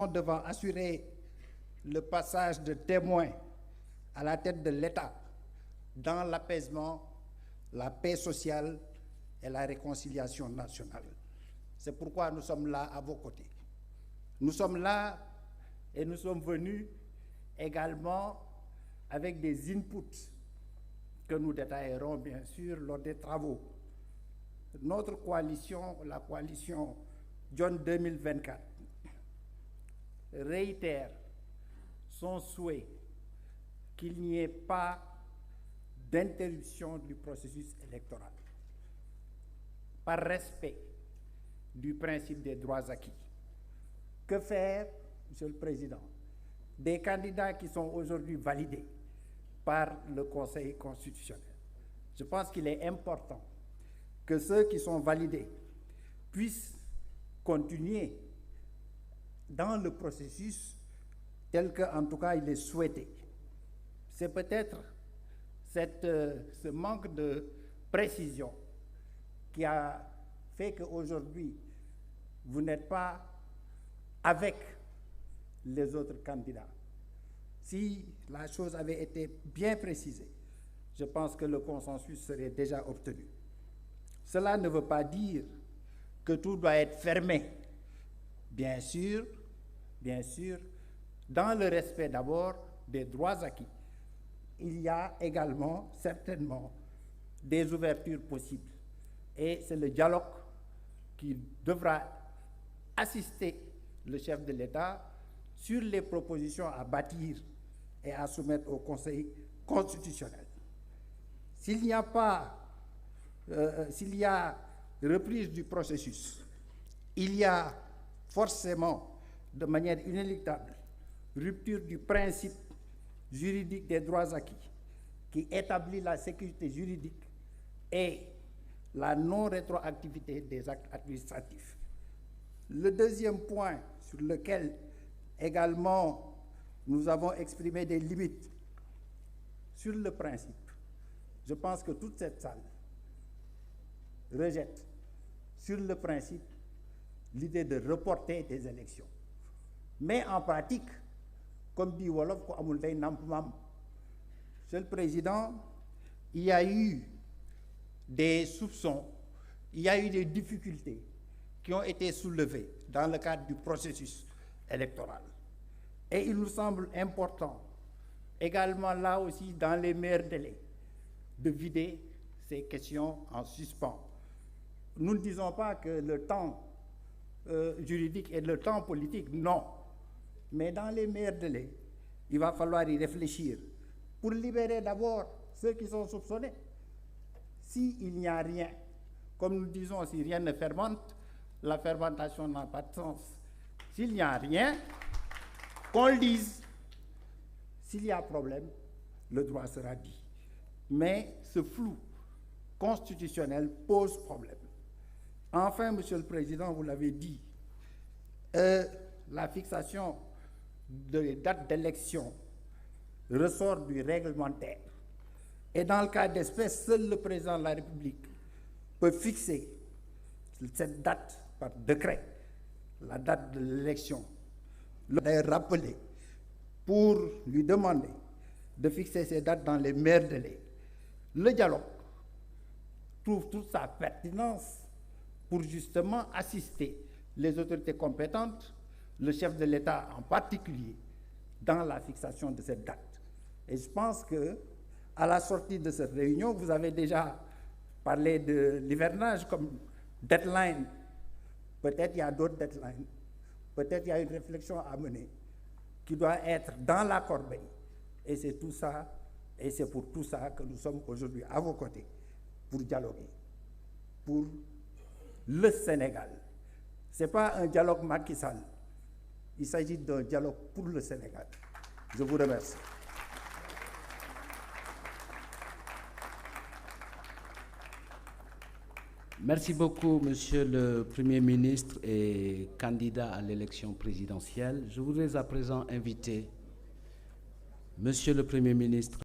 devant assurer le passage de témoins à la tête de l'État dans l'apaisement, la paix sociale et la réconciliation nationale. C'est pourquoi nous sommes là à vos côtés. Nous sommes là et nous sommes venus également avec des inputs que nous détaillerons bien sûr lors des travaux. Notre coalition, la coalition John 2024, réitère son souhait qu'il n'y ait pas d'interruption du processus électoral, par respect du principe des droits acquis. Que faire, Monsieur le Président, des candidats qui sont aujourd'hui validés par le Conseil constitutionnel? Je pense qu'il est important que ceux qui sont validés puissent continuer dans le processus tel qu'en tout cas il est souhaité. C'est peut-être ce manque de précision qui a fait qu'aujourd'hui, vous n'êtes pas avec les autres candidats. Si la chose avait été bien précisée, je pense que le consensus serait déjà obtenu. Cela ne veut pas dire que tout doit être fermé. Bien sûr, dans le respect d'abord des droits acquis. Il y a également certainement des ouvertures possibles. Et c'est le dialogue qui devra assister le chef de l'État sur les propositions à bâtir et à soumettre au Conseil constitutionnel. S'il y a reprise du processus, il y a forcément, de manière inéluctable, rupture du principe juridique des droits acquis qui établit la sécurité juridique et la non-rétroactivité des actes administratifs. Le deuxième point sur lequel également nous avons exprimé des limites sur le principe, je pense que toute cette salle rejette sur le principe l'idée de reporter des élections. Mais en pratique, comme dit Wolof, Monsieur le Président, il y a eu des soupçons, il y a eu des difficultés qui ont été soulevées dans le cadre du processus électoral. Et il nous semble important, également là aussi dans les meilleurs délais, de vider ces questions en suspens. Nous ne disons pas que le temps juridique et le temps politique, non. Mais dans les meilleurs délais, il va falloir y réfléchir pour libérer d'abord ceux qui sont soupçonnés. S'il n'y a rien, comme nous disons, si rien ne fermente, la fermentation n'a pas de sens. S'il n'y a rien, qu'on le dise. S'il y a problème, le droit sera dit. Mais ce flou constitutionnel pose problème. Enfin, Monsieur le Président, vous l'avez dit, la fixation des dates d'élection ressort du réglementaire. Et dans le cas d'espèce, seul le Président de la République peut fixer cette date par décret, la date de l'élection. Le rappeler pour lui demander de fixer ces dates dans les meilleurs délais. Le dialogue trouve toute sa pertinence pour justement assister les autorités compétentes, le chef de l'État en particulier, dans la fixation de cette date. Et je pense que, à la sortie de cette réunion, vous avez déjà parlé de l'hivernage comme deadline. Peut-être il y a d'autres deadlines. Peut-être il y a une réflexion à mener qui doit être dans la corbeille. Et c'est tout ça, et c'est pour tout ça que nous sommes aujourd'hui à vos côtés pour dialoguer, pour le Sénégal. Ce n'est pas un dialogue Macky Sall. Il s'agit d'un dialogue pour le Sénégal. Je vous remercie. Merci beaucoup, Monsieur le Premier ministre et candidat à l'élection présidentielle. Je voudrais à présent inviter Monsieur le Premier ministre